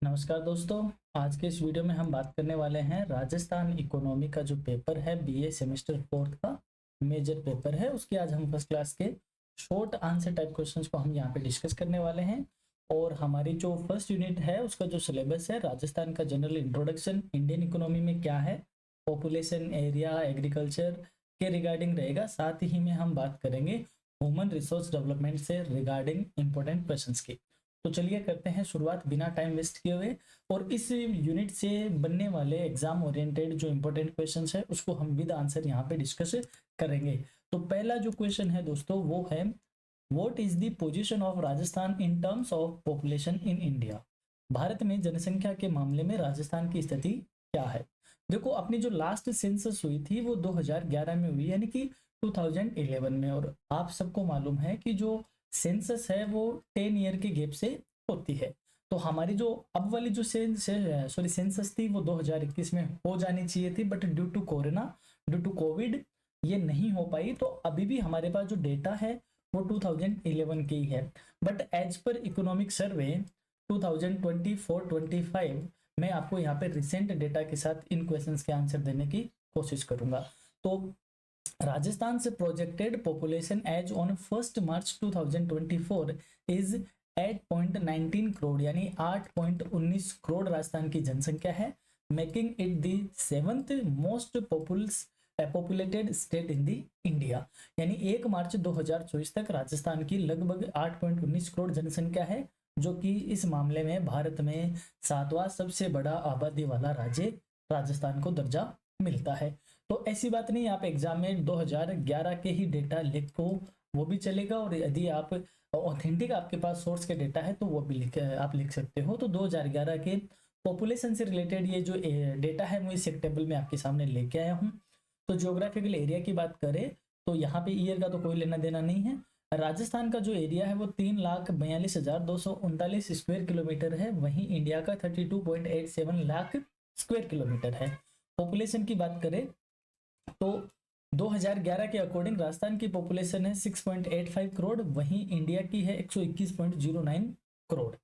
नमस्कार दोस्तों। आज के इस वीडियो में हम बात करने वाले हैं राजस्थान इकोनॉमी का जो पेपर है बीए सेमेस्टर फोर्थ का मेजर पेपर है उसकी आज हम फर्स्ट क्लास के शॉर्ट आंसर टाइप क्वेश्चंस को हम यहाँ पे डिस्कस करने वाले हैं। और हमारी जो फर्स्ट यूनिट है उसका जो सिलेबस है राजस्थान का जनरल इंट्रोडक्शन इंडियन इकोनॉमी में क्या है, पॉपुलेशन, एरिया, एग्रीकल्चर के रिगार्डिंग रहेगा। साथ ही में हम बात करेंगे ह्यूमन रिसोर्स डेवलपमेंट से रिगार्डिंग इंपॉर्टेंट क्वेश्चंस की। तो चलिए करते हैं शुरुआत बिना टाइम वेस्ट किए हुए। और इस यूनिट से बनने वाले एग्जाम ओरिएंटेड जो इंपॉर्टेंट क्वेश्चंस है उसको हम विद आंसर यहाँ पे डिस्कस करेंगे। तो पहला जो क्वेश्चन है दोस्तों वो है, what is the position of Rajasthan in terms of population in India. Bharat में जनसंख्या के मामले में राजस्थान की स्थिति क्या है। देखो, अपनी जो लास्ट सेंसस हुई थी वो 2011 में हुई, यानी कि 2011 में। और आप सबको मालूम है कि जो सेंसस है वो 10 ईयर के गैप से होती है। तो हमारी जो अब वाली जो सेंसस थी वो 2021 में हो जानी चाहिए थी, बट ड्यू टू कोविड ये नहीं हो पाई। तो अभी भी हमारे पास जो डेटा है वो 2011 की है। But as per economic survey 2024-25 मैं आपको यहाँ पे रिसेंट डेटा के साथ इन क्वेश्चंस के आंसर देने की कोशिश करूंगा। तो राजस्थान से projected population as on 1 March 2024 is 8.19 crore, यानी 8.19 करोड़ राजस्थान की जनसंख्या है, making it the 7th most populated state in the India. यानी 1 मार्च 2024 तक राजस्थान की लगभग 8.19 करोड़ जनसंख्या है, जो कि इस मामले में भारत में 7वां सबसे बड़ा आबादी वाला राज्य राजस्थान को दर्जा मिलता है। तो ऐसी बात नहीं, आप एग्जाम में 2011 के ही डेटा लिखो वो भी चलेगा, और यदि आप ऑथेंटिक आपके पास सोर्स के डेटा है तो वो भी आप लिख सकते हो। तो 2011 के पॉपुलेशन से रिलेटेड ये जो डेटा है मैं इस एक टेबल में आपके सामने लेके आया हूँ। तो ज्योग्राफिकल एरिया की बात करें तो यहाँ पे ईयर का तो कोई लेना देना नहीं है। राजस्थान का जो एरिया है वो 3,42,239 स्क्वायर किलोमीटर है, वहीं इंडिया का 32.87 लाख स्क्वायर किलोमीटर है। पॉपुलेशन की बात करें तो 2011 के अकॉर्डिंग राजस्थान की पॉपुलेशन है 6.85 करोड़, वहीं इंडिया की है 121.09 करोड़।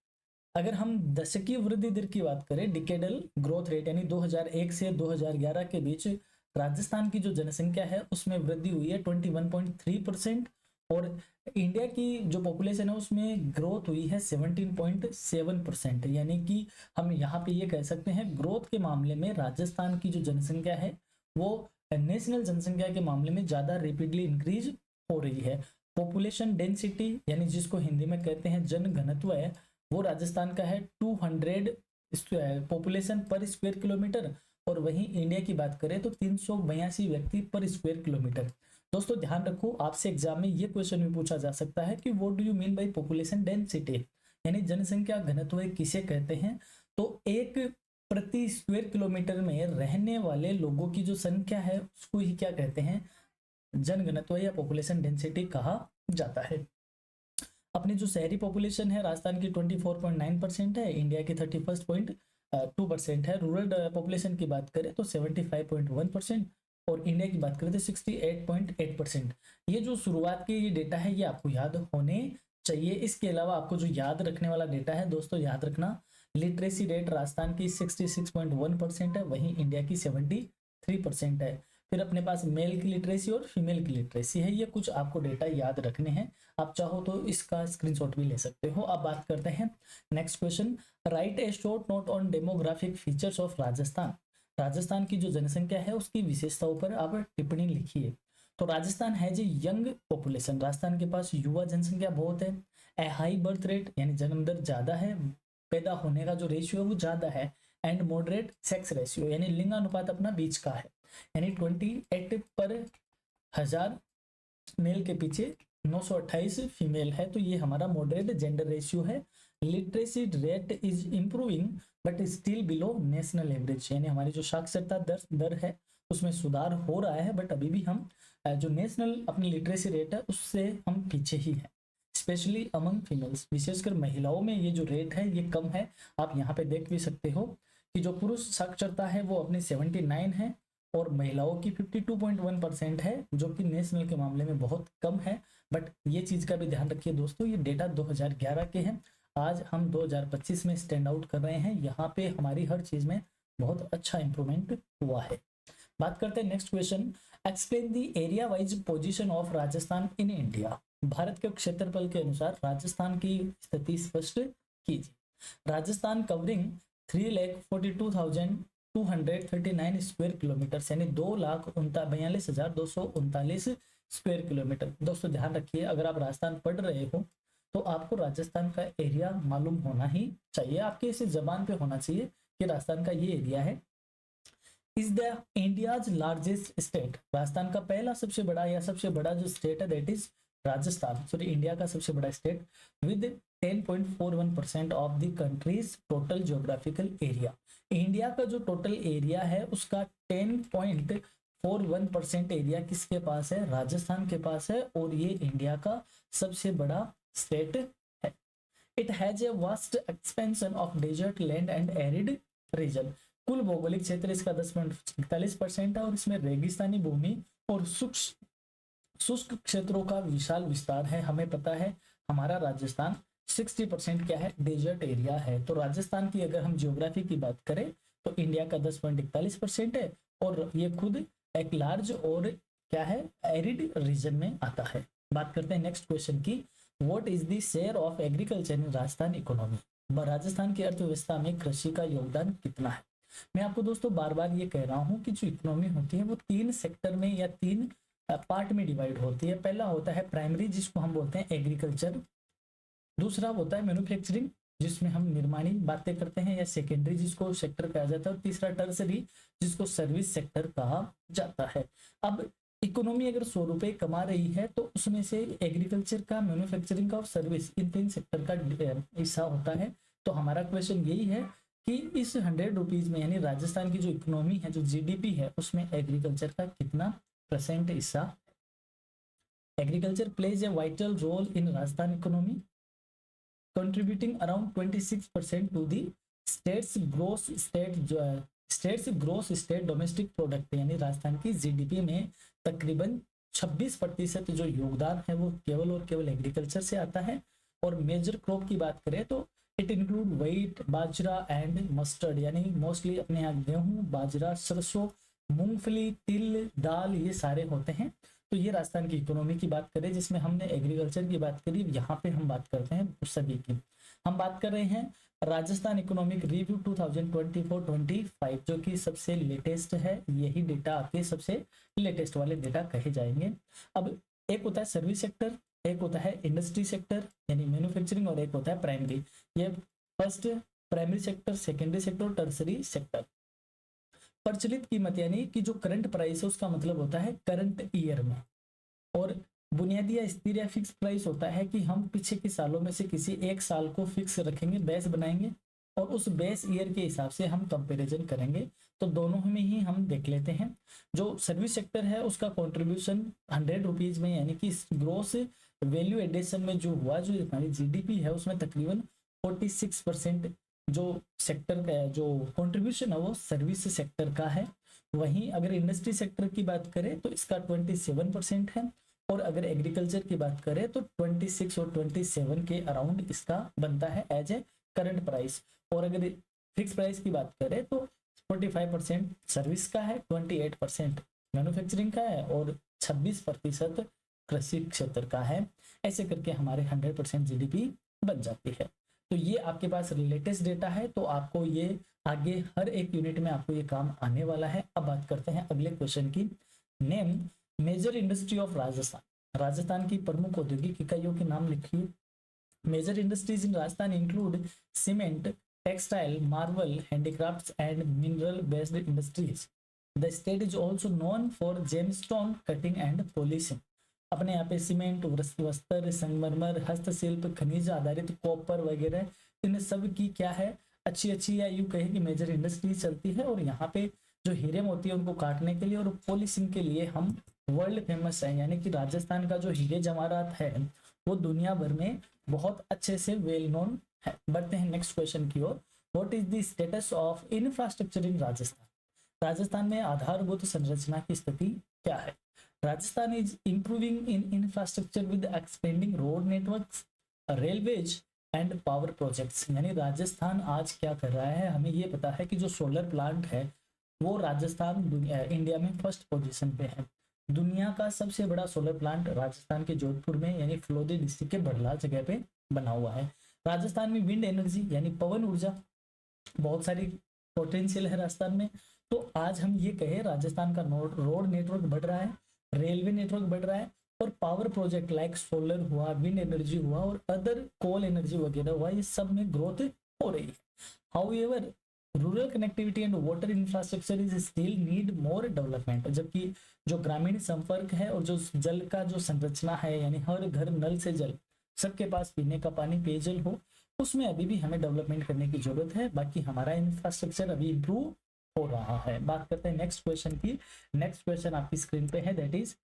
अगर हम दशकीय वृद्धि दर की बात करें, डिकेडल ग्रोथ रेट, यानी 2001 से 2011 के बीच राजस्थान की जो जनसंख्या है उसमें वृद्धि हुई है 21.3%, और इंडिया की जो पॉपुलेशन है उसमें ग्रोथ हुई है 17.7%। यानी कि हम यहाँ पे ये कह सकते हैं ग्रोथ के मामले में राजस्थान की जो जनसंख्या है वो नेशनल जनसंख्या के मामले में ज्यादा रेपिडली इंक्रीज हो रही है। पॉपुलेशन डेंसिटी, यानी जिसको हिंदी में कहते हैं जन घनत्व है, वो राजस्थान का है 200 पॉपुलेशन पर स्क्वायर किलोमीटर, और वहीं इंडिया की बात करें तो 382 व्यक्ति पर स्क्वायर किलोमीटर। दोस्तों ध्यान रखो, आपसे एग्जाम में ये क्वेश्चन भी पूछा जा सकता है कि what do you mean by population density, यानी जनसंख्या घनत्व किसे कहते हैं। तो एक प्रति स्क्वायर किलोमीटर में रहने वाले लोगों की जो संख्या है उसको ही क्या कहते हैं, जनघनत्व या पॉपुलेशन डेंसिटी कहा जाता है। अपनी जो शहरी पॉपुलेशन है राजस्थान की 24.9% है, इंडिया की 31.2% है। रूरल पॉपुलेशन की बात करें तो 75.1%, और इंडिया की बात करें तो 68.8%। ये जो शुरुआत के ये डेटा है ये आपको याद होने चाहिए। इसके अलावा आपको जो याद रखने वाला डेटा है दोस्तों, याद रखना लिटरेसी रेट राजस्थान की 66.1% है, वहीं इंडिया की 73% है। फिर अपने पास मेल की लिटरेसी और फीमेल की लिटरेसी है। ये कुछ आपको डेटा याद रखने हैं, आप चाहो तो इसका स्क्रीनशॉट भी ले सकते हो। अब बात करते हैं next question, right A short note on demographic features of Rajasthan. Rajasthan की जो जनसंख्या है उसकी विशेषताओं पर आप टिप्पणी लिखिए। तो राजस्थान है जी यंग पॉपुलेशन, राजस्थान के पास युवा जनसंख्या बहुत है। ए हाई बर्थ रेट, यानी जन्म दर ज्यादा है, पैदा होने का जो रेशियो है वो ज्यादा है। एंड मॉडरेट सेक्स रेशियो, यानी लिंगानुपात अपना बीच का है, यानी 28 पर 1000 मेल के पीछे 928 फीमेल है। तो ये हमारा मॉडरेट जेंडर रेशियो है। Literacy rate is improving but still below national average, यानी हमारी जो साक्षरता दर है उसमें सुधार हो रहा है, बट अभी भी हम जो नेशनल अपनी लिटरेसी रेट है उससे हम पीछे ही है, स्पेशली अमंग फीमेल्स, विशेषकर महिलाओं में ये जो रेट है ये कम है। आप यहाँ पे देख भी सकते हो कि जो पुरुष साक्षरता है वो अपनी 79 है, और महिलाओं की 52.1% है, जो कि नेशनल के मामले में बहुत कम है। बट ये चीज का भी ध्यान रखिए दोस्तों, ये डेटा 2011 के हैं, आज हम 2025 में स्टैंड आउट कर रहे हैं। यहाँ पे हमारी हर चीज में बहुत अच्छा इंप्रूवमेंट हुआ है। बात करते हैं next question, explain the area wise position of Rajasthan in India. Bharat के क्षेत्रफल के अनुसार राजस्थान की स्थिति स्पष्ट कीजिए। राजस्थान कवरिंग 3,42,239 स्क्वायर किलोमीटर, यानी 2,42,239 स्क्वायर किलोमीटर। दोस्तों ध्यान रखिए, अगर आप राजस्थान पढ़ रहे हो तो आपको राजस्थान का एरिया मालूम होना ही चाहिए, आपके इसे जबान पे होना चाहिए कि राजस्थान का ये एरिया है। Is the India's largest state, Rajasthan का पहला सबसे बड़ा या सबसे बड़ा जो स्टेट है that is Rajasthan, sorry India का सबसे बड़ा state with 10.41% of the countries total geographical area. India का जो टोटल एरिया है उसका 10.41% एरिया किसके पास है? राजस्थान के पास है, और ये इंडिया का सबसे बड़ा स्टेट है। It has a vast expansion of desert land and arid region, कुल भौगोलिक क्षेत्र इसका 10.41% है, और इसमें रेगिस्तानी भूमि और शुष्क क्षेत्रों का विशाल विस्तार है। हमें पता है हमारा राजस्थान 60% क्या है? डेजर्ट एरिया है। तो राजस्थान की अगर हम ज्योग्राफी की बात करें तो इंडिया का 10.41% है, और ये खुद एक लार्ज और क्या है? एरिड रीजन में आता है। बात करते हैं नेक्स्ट क्वेश्चन की, what is the share of agriculture in Rajasthan economy. Rajasthan की अर्थव्यवस्था में कृषि का योगदान कितना है? मैं आपको दोस्तों बार बार ये कह रहा हूं कि जो इकोनॉमी होती है वो 3 सेक्टर में या 3 पार्ट में डिवाइड होती है। पहला होता है प्राइमरी, जिसको हम बोलते हैं एग्रीकल्चर। दूसरा होता है मैन्युफैक्चरिंग, जिसमें हम निर्माणी बातें करते हैं, या सेकेंडरी जिसको सेक्टर कहा जाता है, और तीसरा टर्सरी जिसको सर्विस सेक्टर कहा जाता है। अब इकोनॉमी अगर 100 रुपए कमा रही है तो उसमें से एग्रीकल्चर का, मैन्युफैक्चरिंग का और सर्विस, इन 3 सेक्टर का हिस्सा होता है। तो हमारा क्वेश्चन यही है कि इस 100 रुपीज में, यानी राजस्थान की जो इकोनॉमी है, जो जीडीपी है, उसमें एग्रीकल्चर का कितना % हिस्सा? Agriculture plays a vital role in Rajasthan economy, contributing around 26% to the state's gross state domestic product, यानी राजस्थान की जीडीपी में तकरीबन 26% जो योगदान है वो केवल और केवल एग्रीकल्चर से आता है। और मेजर क्रॉप की बात करें तो it include wheat, bajra and mustard, यानी मोस्टली अपने यहाँ गेहूं, बाजरा, सरसों, मूंगफली, तिल, दाल, ये सारे होते हैं। तो ये राजस्थान की इकोनॉमी की बात करें जिसमें हमने एग्रीकल्चर की बात करी, यहाँ पे हम बात करते हैं सभी की। हम बात कर रहे हैं राजस्थान इकोनॉमिक रिव्यू 2024-25 जो कि सबसे लेटेस्ट है। यही डेटा आपके सबसे लेटेस्ट वाले डेटा कहे जाएंगे। अब एक होता है सर्विस सेक्टर, एक होता है इंडस्ट्री सेक्टर यानी मैन्युफैक्चरिंग, और एक होता है प्राइमरी। ये first primary sector, secondary sector और टर्सरी सेक्टर। प्रचलित कीमत यानी कि जो करंट प्राइस है उसका मतलब होता है करंट ईयर में, और बुनियादी या स्थिर या फिक्स प्राइस होता है कि हम पीछे के सालों में से किसी एक साल को फिक्स रखेंगे, बेस बनाएंगे, और उस बेस ईयर के हिसाब से हम कंपैरिजन करेंगे। तो दोनों में ही हम देख लेते हैं। जो सर्विस सेक्टर है उसका कंट्रीब्यूशन 100 रुपीज में, यानी कि ग्रोस वैल्यू एडिशन में जो हुआ, जो हमारी जीडीपी है उसमें तकरीबन 46% जो सेक्टर का जो कंट्रीब्यूशन है वो सर्विस सेक्टर का है। वहीं अगर इंडस्ट्री सेक्टर की बात करें तो इसका 27% है, और अगर एग्रीकल्चर की बात करें तो 26 और 27 के अराउंड इसका बनता है एज ए करंट प्राइस। और अगर फिक्स प्राइस की बात करें तो 45% सर्विस का है, 28% मैन्युफैक्चरिंग का है, और 26% कृषि क्षेत्र का है। ऐसे करके हमारे 100% जीडीपी बन जाती है। तो ये आपके पास लेटेस्ट डेटा है, तो आपको ये आगे हर एक यूनिट में आपको ये काम आने वाला है। अब बात करते हैं अगले क्वेश्चन की, name major industry of Rajasthan. Rajasthan की प्रमुख औद्योगिक इकाइयों के नाम लिखिए। Major industries in Rajasthan include cement, textile, marble, handicrafts and mineral based industries. The state is also known for gemstone cutting and polishing. अपने यहाँ पे सीमेंट, वस्त्र, संगमरमर, हस्तशिल्प, खनिज आधारित कॉपर वगैरह, इन सब की क्या है अच्छी अच्छी या यूं कहे कि मेजर इंडस्ट्री चलती है। और यहाँ पे जो हीरे मोती है उनको काटने के लिए और पॉलिशिंग के लिए हम वर्ल्ड फेमस है, यानी कि राजस्थान का जो हीरे जवाहरात है वो दुनिया भर में बहुत अच्छे से वेल नोन है। बढ़ते हैं नेक्स्ट क्वेश्चन की ओर, what is the status of infrastructure in Rajasthan. Rajasthan में आधारभूत संरचना की स्थिति क्या है? Rajasthan is improving in infrastructure with expanding road networks, railways, and power projects. यानी राजस्थान आज क्या कर रहा है, हमें ये पता है कि जो सोलर प्लांट है वो राजस्थान इंडिया में फर्स्ट पोजीशन पे है। दुनिया का सबसे बड़ा सोलर प्लांट राजस्थान के जोधपुर में यानी फलोदी डिस्ट्रिक्ट के बड़ला जगह पे बना हुआ है। राजस्थान में विंड एनर्जी यानी पवन ऊर्जा बहुत सारी पोटेंशियल है राजस्थान में। तो आज हम ये कहें राजस्थान का रोड नेटवर्क बढ़ रहा है, रेलवे नेटवर्क बढ़ रहा है, और पावर प्रोजेक्ट लाइक सोलर हुआ, विंड एनर्जी हुआ और अदर कोल एनर्जी वगैरह हुआ, ये सब में ग्रोथ हो रही है। However rural connectivity and water infrastructure is still need more development. जबकि जो ग्रामीण संपर्क है और जो जल का जो संरचना है यानी हर घर नल से जल, सबके पास पीने का पानी पेयजल हो, उसमें अभी भी हमें डेवलपमेंट करने की जरूरत है। बाकी हमारा इंफ्रास्ट्रक्चर अभी इंप्रूव हो रहा है। बात करते हैं नेक्स्ट क्वेश्चन की। नेक्स्ट क्वेश्चन आपकी स्क्रीन पे है, that is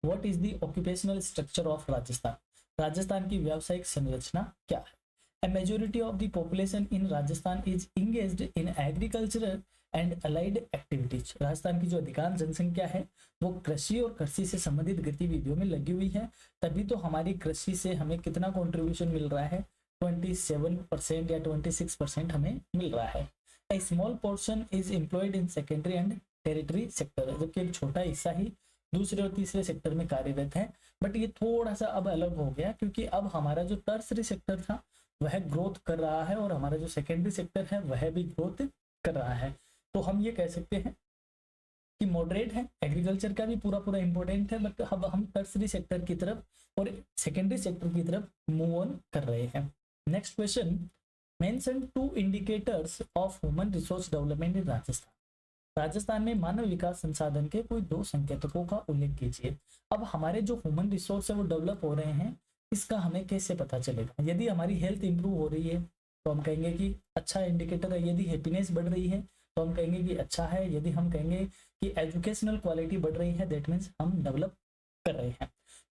what is the occupational structure of Rajasthan. Rajasthan की व्यावसायिक संरचना क्या है। A majority of the population in Rajasthan is engaged in agriculture and allied activities। Rajasthan की जो अधिकांश जनसंख्या है वो कृषि और कृषि से संबंधित गतिविधियों में लगी हुई है। तभी तो हमारी कृषि से हमें कितना कंट्रीब्यूशन मिल रहा है, 27% या 26% हमें मिल रहा है। A small portion is employed in secondary and tertiary sector, जबकि एक छोटा हिस्सा ही दूसरे और तीसरे सेक्टर में कार्यरत है। बट ये थोड़ा सा अब अलग हो गया क्योंकि अब हमारा जो टर्सरी सेक्टर था वह ग्रोथ कर रहा है और हमारा जो सेकेंडरी सेक्टर है वह भी ग्रोथ कर रहा है। तो हम ये कह सकते हैं कि मॉडरेट है। एग्रीकल्चर का भी पूरा पूरा इंपॉर्टेंट है, बट अब हम टर्सरी सेक्टर की तरफ और सेकेंडरी सेक्टर की तरफ मूव ऑन कर रहे हैं। Next question, mention 2 indicators of human resource development in Rajasthan. Rajasthan में मानव विकास संसाधन के कोई 2 संकेतकों का उल्लेख कीजिए। अब हमारे जो ह्यूमन रिसोर्स है वो डेवलप हो रहे हैं, इसका हमें कैसे पता चलेगा। यदि हमारी हेल्थ इंप्रूव हो रही है तो हम कहेंगे कि अच्छा इंडिकेटर है। यदि हैप्पीनेस बढ़ रही है तो हम कहेंगे कि अच्छा है। यदि हम कहेंगे कि एजुकेशनल क्वालिटी बढ़ रही है, दैट मीन्स हम डेवलप कर रहे हैं।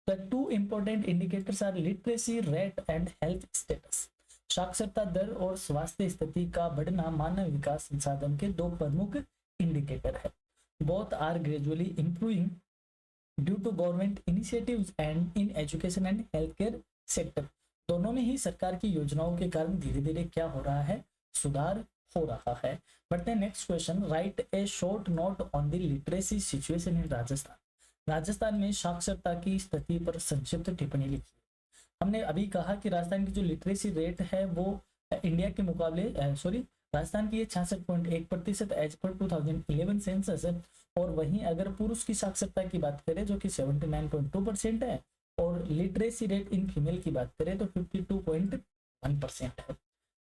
The 2 important indicators are literacy rate and health status. साक्षरता दर और स्वास्थ्य स्थिति का बढ़ना मानव विकास संसाधन के 2 प्रमुख इंडिकेटर है। Both are gradually improving due to government initiatives and in education and health care sector. दोनों में ही सरकार की योजनाओं के कारण धीरे धीरे क्या हो रहा है, सुधार हो रहा है। बढ़ते हैं next question, right A short note on the literacy situation in Rajasthan. Rajasthan में साक्षरता की स्थिति पर संक्षिप्त टिप्पणी लिखी। हमने अभी कहा कि राजस्थान की जो लिटरेसी रेट है वो इंडिया के मुकाबले राजस्थान की 66.1% एज पर 2011 सेंसस है। और वहीं अगर पुरुष की साक्षरता की बात करें जो कि 79.2% है, और लिटरेसी रेट इन फीमेल की बात करें तो 52.1% है।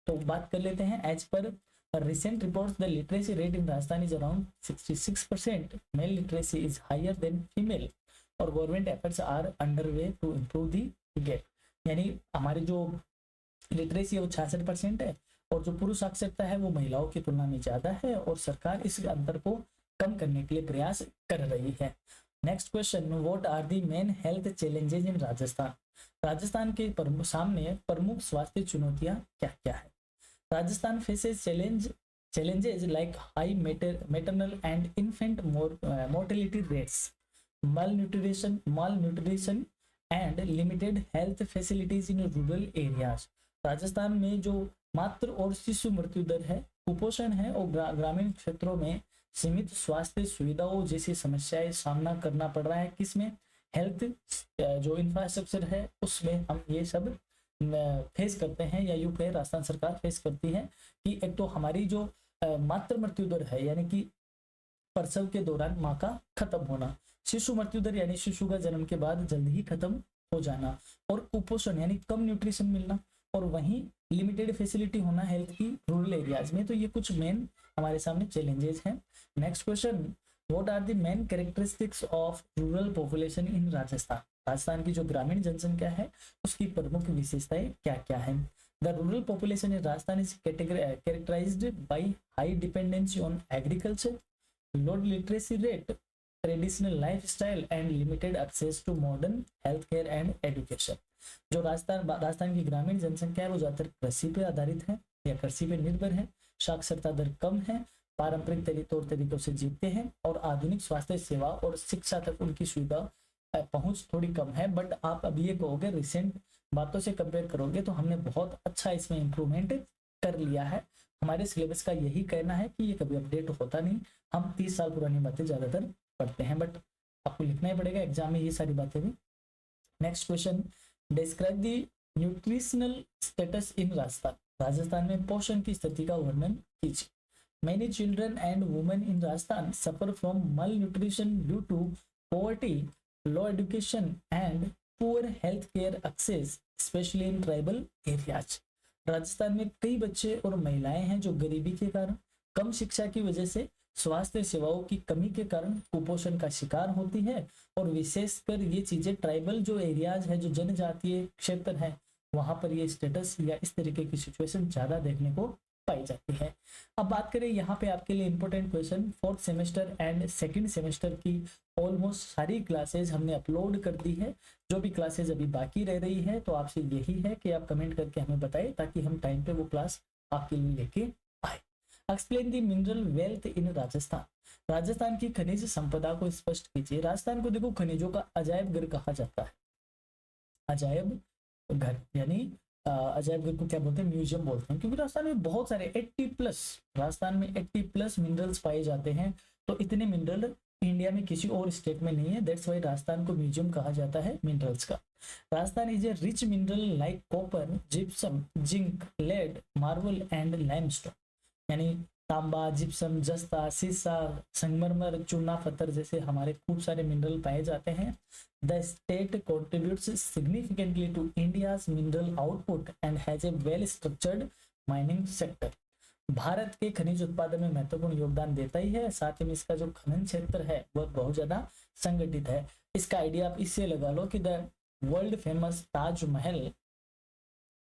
तो बात कर लेते हैं, as per recent reports the literacy rate in Rajasthan is around 66%. Male literacy is higher than female और government efforts are underway to improve the gap. यानी हमारी जो लिटरेसी है वो 66% है और जो पुरुष साक्षरता है वो महिलाओं की तुलना में ज्यादा है और सरकार इस अंतर को कम करने के लिए प्रयास कर रही है। Next question, what are the main health challenges in Rajasthan. Rajasthan के सामने प्रमुख स्वास्थ्य चुनौतियां क्या क्या है। Rajasthan faces challenges like high maternal and infant mortality rates, malnutrition and limited health facilities in rural areas। Rajasthan में जो मातृ और शिशु मृत्यु दर है, कुपोषण है और ग्रामीण क्षेत्रों में सीमित स्वास्थ्य सुविधाओं जैसी समस्याएं सामना करना पड़ रहा है। किसमें, हेल्थ जो इंफ्रास्ट्रक्चर है उसमें हम ये सब फेस करते हैं, या यूं कहे राजस्थान सरकार फेस करती है कि एक तो हमारी जो मातृ मृत्यु दर है यानी कि प्रसव के दौरान माँ का खत्म होना, शिशु मृत्यु दर यानी शिशु का जन्म के बाद जल्दी ही खत्म हो जाना, और कुपोषण यानी कम न्यूट्रिशन मिलना, और वहीं लिमिटेड फैसिलिटी होना हेल्थ की रूरल एरियाज में। तो ये कुछ मेन हमारे सामने चैलेंजेस हैं। Next question, what are the main characteristics of rural population in Rajasthan. Rajasthan की जो ग्रामीण जनसंख्या है उसकी प्रमुख विशेषताएं क्या क्या है। The rural population in Rajasthan is characterised by high dependency on agriculture, low literacy rate, traditional lifestyle and limited access to modern health care and education. जो राजस्थान की ग्रामीण जनसंख्या है वो ज्यादातर कृषि पे आधारित है या कृषि पे निर्भर है, साक्षरता दर कम है, पारंपरिक तौर तरीकों से जीते हैं और आधुनिक स्वास्थ्य सेवा और शिक्षा तक उनकी सुविधा पहुंच थोड़ी कम है। बट आप अभी ये कहोगे रिसेंट बातों से कंपेयर करोगे तो हमने बहुत अच्छा इसमें इम्प्रूवमेंट कर लिया है। हमारे सिलेबस का यही कहना है कि ये कभी अपडेट होता नहीं, हम 30 साल पुरानी बातें ज्यादातर पढ़ते हैं, बट आपको लिखना ही पड़ेगा एग्जाम में ये सारी बातें भी। Next question, describe the nutritional status in Rajasthan. Rajasthan में पोषण की स्थिति का वर्णन कीजिए। Many children and women in Rajasthan suffer from malnutrition due to poverty, low education, and poor healthcare access, especially in tribal areas. Rajasthan में कई बच्चे और महिलाएं हैं जो गरीबी के कारण, कम शिक्षा की वजह से, स्वास्थ्य सेवाओं की कमी के कारण कुपोषण का शिकार होती है, और विशेषकर ये चीजें ट्राइबल जो एरियाज है, जो जनजातीय क्षेत्र है, वहां पर ये स्टेटस या इस तरीके की सिचुएशन ज्यादा देखने को पाई जाती है। अब बात करें यहाँ पे आपके लिए important question, fourth semester and second semester की ऑलमोस्ट सारी क्लासेस हमने अपलोड कर दी है। जो भी क्लासेस अभी बाकी रह रही है तो आपसे यही है कि आप कमेंट करके हमें बताएं ताकि हम टाइम पे वो क्लास आपके लिए लेके आए। Explain the mineral wealth in Rajasthan. Rajasthan की खनिज संपदा को स्पष्ट कीजिए। राजस्थान को देखो खनिजों का अजायब घर कहा जाता है। अजायब घर यानी अजायब घर को क्या बोलते हैं, म्यूजियम बोलते हैं, क्योंकि राजस्थान में बहुत सारे 80 प्लस, राजस्थान में 80 प्लस मिनरल्स पाए जाते हैं। तो इतने मिनरल इंडिया में किसी और स्टेट में नहीं है, दैट्स वाई राजस्थान को म्यूजियम कहा जाता है मिनरल्स का। Rajasthan is a rich mineral like copper, gypsum, zinc, lead, marble and limestone, यानी तांबा, जिप्सम, जस्ता, सीसा, संगमरमर, चूना पत्थर जैसे हमारे खूब सारे मिनरल पाए जाते हैं। The state contributes significantly to India's mineral output and has a well structured mining sector. Bharat के खनिज उत्पादन में महत्वपूर्ण योगदान देता ही है, साथ ही में इसका जो खनन क्षेत्र है वह बहुत ज्यादा संगठित है। इसका आइडिया आप इससे लगा लो कि द वर्ल्ड फेमस ताजमहल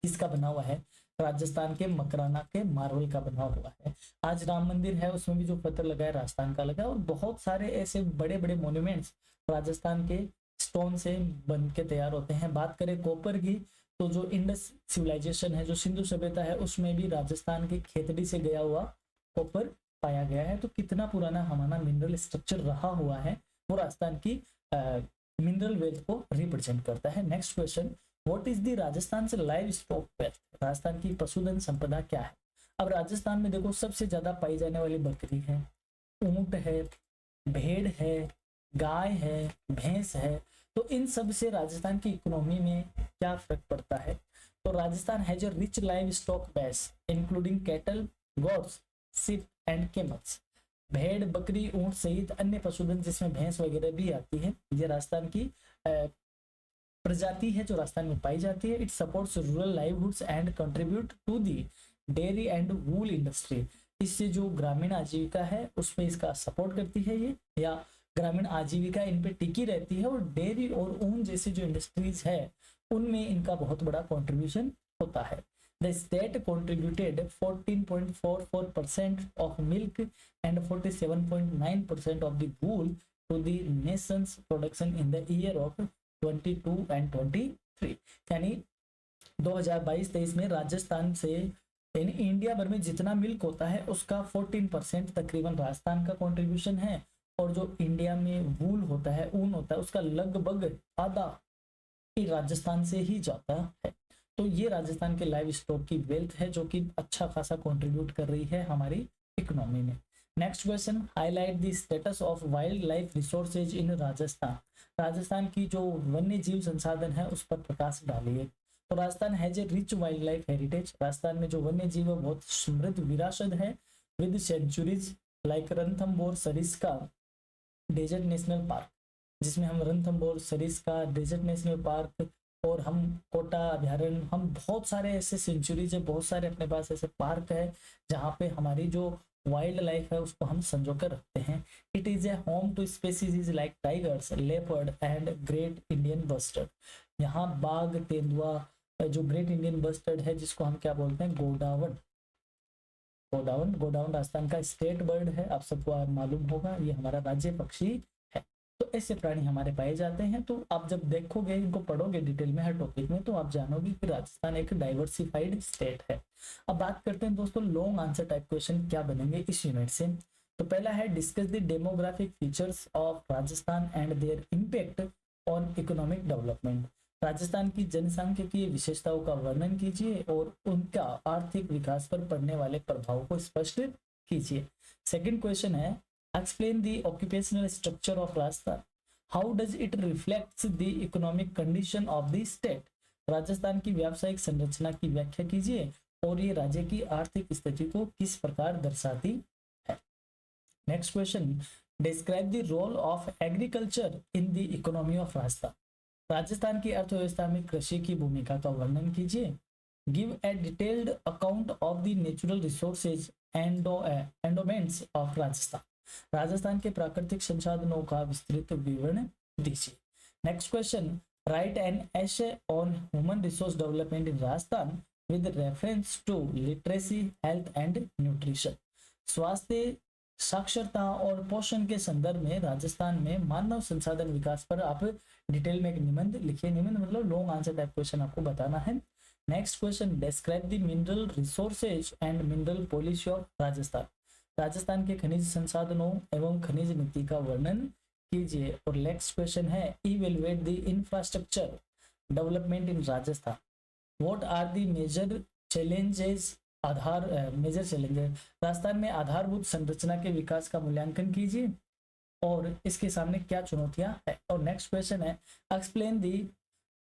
किसका बना हुआ है, राजस्थान के मकराना के मार्बल का बना हुआ है। आज राम मंदिर है उसमें भी जो पत्थर लगा है राजस्थान का लगा है, और बहुत सारे ऐसे बड़े बड़े मोन्यूमेंट्स राजस्थान के स्टोन से बन के तैयार होते हैं। बात करें कॉपर की तो जो इंडस सिविलाइजेशन है, जो सिंधु सभ्यता है, उसमें भी राजस्थान की खेतड़ी से गया हुआ कॉपर पाया गया है। तो कितना पुराना हमारा मिनरल स्ट्रक्चर रहा हुआ है वो राजस्थान की मिनरल वेल्थ को रिप्रेजेंट करता है। Next question, what is the Rajasthan से लाइव स्टॉक वेल्थ। राजस्थान की पशुधन संपदा क्या है। अब राजस्थान में देखो सबसे ज्यादा पाई जाने वाली बकरी है, ऊंट है, भेड़ है, गाय है, भैंस है। तो इन सब से राजस्थान की इकोनॉमी में क्या फर्क पड़ता है। तो Rajasthan has a rich livestock base including cattle, goats, sheep and camels. भेड़, बकरी, ऊंट सहित अन्य पशुधन जिसमें भैंस वगैरह भी आती है, ये राजस्थान की प्रजाति है जो राजस्थान में पाई जाती है। It supports rural livelihoods and contribute to the dairy and wool industry. इससे जो ग्रामीण आजीविका है उसमें इसका सपोर्ट करती है ये, या ग्रामीण आजीविका इन पे टिकी रहती है, और डेयरी और ऊन जैसे जो इंडस्ट्रीज है उनमें इनका बहुत बड़ा कंट्रीब्यूशन होता है। The state contributed 14.44% of milk and 47.9% of the wool to the nation's production in the year of 22 and 23। यानी 2022-23 में राजस्थान से यानी इंडिया भर में जितना मिल्क होता है उसका 14% तकरीबन राजस्थान का कंट्रीब्यूशन है, और जो इंडिया में वूल होता है, ऊन होता है, उसका लगभग आधा ही राजस्थान से ही जाता है। तो ये राजस्थान के लाइव स्टॉक की वेल्थ है जो कि अच्छा खासा कंट्रीब्यूट कर रही है हमारी इकोनॉमी में। Next question, highlight the status of wild life resources in Rajasthan. Rajasthan की जो वन्य जीव संसाधन है उस पर प्रकाश डालिए। तो Rajasthan has a rich wildlife heritage. Rajasthan में जो वन्य जीव है बहुत समृद्ध विरासत है, with sanctuaries like Ranthambore Sariska desert national park, जिसमें हम Ranthambore Sariska desert national park और हम कोटा अभ्यारण्य, हम बहुत सारे ऐसे सेंचुरीज है, बहुत सारे अपने पास ऐसे पार्क है जहाँ पे हमारी जो वाइल्ड लाइफ है उसको हम संजो कर रखते हैं। It is a home to species like tigers, leopard and great Indian bustard. यहाँ बाघ, तेंदुआ, जो ग्रेट इंडियन बस्टर्ड है जिसको हम क्या बोलते हैं, गोडावन। गोडाउन, गोडाउन राजस्थान का स्टेट बर्ड है, आप सबको मालूम होगा, ये हमारा राज्य पक्षी है। तो ऐसे प्राणी हमारे पाए जाते हैं। तो आप जब देखोगे, इनको पढ़ोगे डिटेल में हर टॉपिक में, तो आप जानोगे कि राजस्थान एक डाइवर्सिफाइड स्टेट है। अब बात करते हैं दोस्तों लॉन्ग आंसर टाइप क्वेश्चन क्या बनेंगे इस यूनिट से। तो पहला है discuss the demographic features of Rajasthan and there impact on economic development. Rajasthan की जनसांख्यिकीय विशेषताओं का वर्णन कीजिए और उनका आर्थिक विकास पर पड़ने वाले प्रभाव को स्पष्ट कीजिए। सेकंड क्वेश्चन है, explain the occupational structure of Rajasthan, how does it reflects the economic condition of the state. Rajasthan की व्यावसायिक संरचना की व्याख्या कीजिए और ये राज्य की आर्थिक स्थिति को किस प्रकार दर्शाती है। Next question, describe the role of agriculture in the economy of Rajasthan. Rajasthan की अर्थव्यवस्था में कृषि की भूमिका का वर्णन कीजिए। Give a detailed account of the natural resources endowments of Rajasthan. Rajasthan के प्राकृतिक संसाधनों का विस्तृत विवरण दीजिए। Next question, write an essay on human resource development in Rajasthan with reference to literacy, health and nutrition. स्वास्थ्य, साक्षरता और पोषण के संदर्भ में राजस्थान में मानव संसाधन विकास पर आप डिटेल में एक निबंध लिखिए। निबंध मतलब लॉन्ग आंसर टाइप क्वेश्चन आपको बताना है। Next question, describe the mineral resources and mineral policy of Rajasthan. Rajasthan के खनिज संसाधनों एवं खनिज नीति का वर्णन कीजिए। और नेक्स्ट क्वेश्चन है, evaluate the infrastructure development in Rajasthan, what are the major challenges. Major challenges, Rajasthan में आधारभूत संरचना के विकास का मूल्यांकन कीजिए और इसके सामने क्या चुनौतियां है। और नेक्स्ट क्वेश्चन है, explain the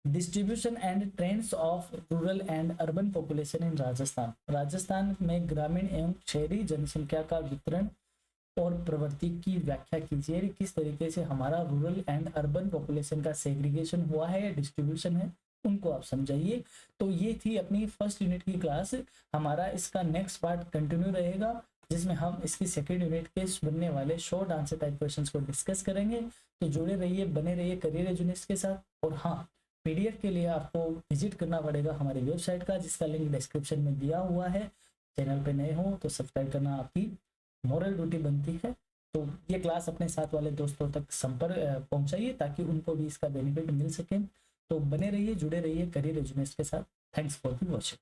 distribution and trends of rural and urban population in Rajasthan. Rajasthan में ग्रामीण एवं शहरी जनसंख्या का वितरण और प्रवृत्ति की व्याख्या कीजिए। किस तरीके से हमारा रूरल एंड अर्बन पॉपुलेशन का सेग्रीगेशन हुआ है या डिस्ट्रीब्यूशन है, उनको आप समझाइए। तो ये थी अपनी फर्स्ट यूनिट की क्लास। हमारा इसका नेक्स्ट पार्ट कंटिन्यू रहेगा जिसमें हम इसकी सेकंड यूनिट के बनने वाले शॉर्ट आंसर टाइप क्वेश्चंस को डिस्कस करेंगे। तो जुड़े रहिए, बने रहिए करियर एजुनिस्ट के साथ। और हाँ, पीडीएफ के लिए आपको विजिट करना पड़ेगा हमारी वेबसाइट का, जिसका लिंक डिस्क्रिप्शन में दिया हुआ है। चैनल पे नए हो तो सब्सक्राइब करना आपकी मॉरल ड्यूटी बनती है। तो ये क्लास अपने साथ वाले दोस्तों तक संपर्क पहुंचाइए ताकि उनको भी इसका बेनिफिट मिल सके। तो बने रहिए, जुड़े रहिए करियर एजुनिस्ट के साथ। Thanks for the watching.